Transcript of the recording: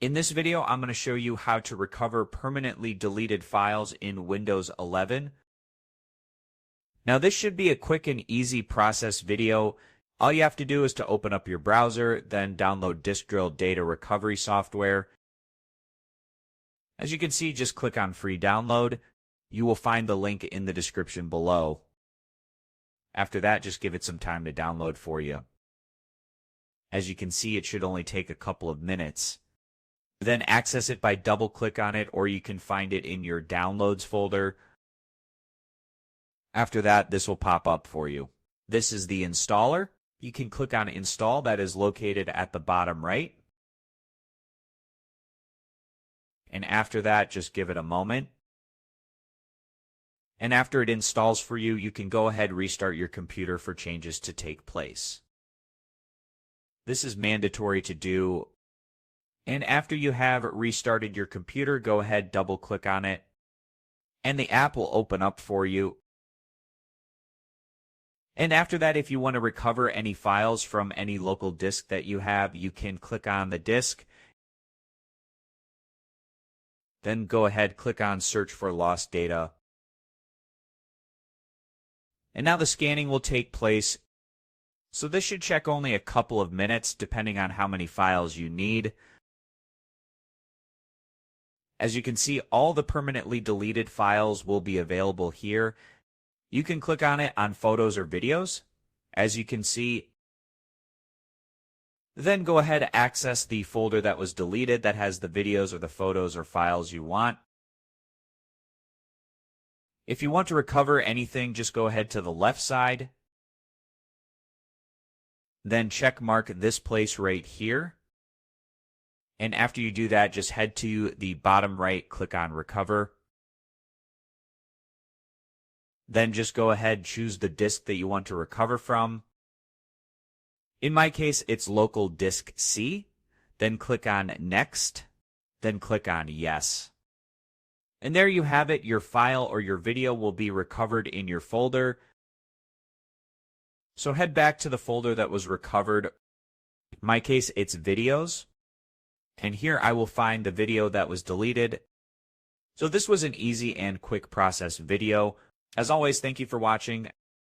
In this video, I'm going to show you how to recover permanently deleted files in Windows 11. Now, this should be a quick and easy process video. All you have to do is to open up your browser, then download Disk Drill Data Recovery software. As you can see, just click on Free Download. You will find the link in the description below. After that, just give it some time to download for you. As you can see, it should only take a couple of minutes. Then access it by double-click on it, or you can find it in your Downloads folder. After that, this will pop up for you. This is the installer. You can click on Install. That is located at the bottom right. And after that, just give it a moment. And after it installs for you, you can go ahead and restart your computer for changes to take place. This is mandatory to do. And after you have restarted your computer, go ahead, double-click on it, and the app will open up for you. And after that, if you want to recover any files from any local disk that you have, you can click on the disk. Then go ahead, click on Search for Lost Data. And now the scanning will take place. So this should check only a couple of minutes, depending on how many files you need. As you can see, all the permanently deleted files will be available here. You can click on it on photos or videos, as you can see. Then go ahead and access the folder that was deleted that has the videos or the photos or files you want. If you want to recover anything, just go ahead to the left side. Then check mark this place right here. And after you do that, just head to the bottom right, click on Recover. Then just go ahead, choose the disk that you want to recover from. In my case, it's local disk C. Then click on Next. Then click on Yes. And there you have it. Your file or your video will be recovered in your folder. So head back to the folder that was recovered. In my case, it's Videos. And here I will find the video that was deleted. So this was an easy and quick process video. As always, thank you for watching.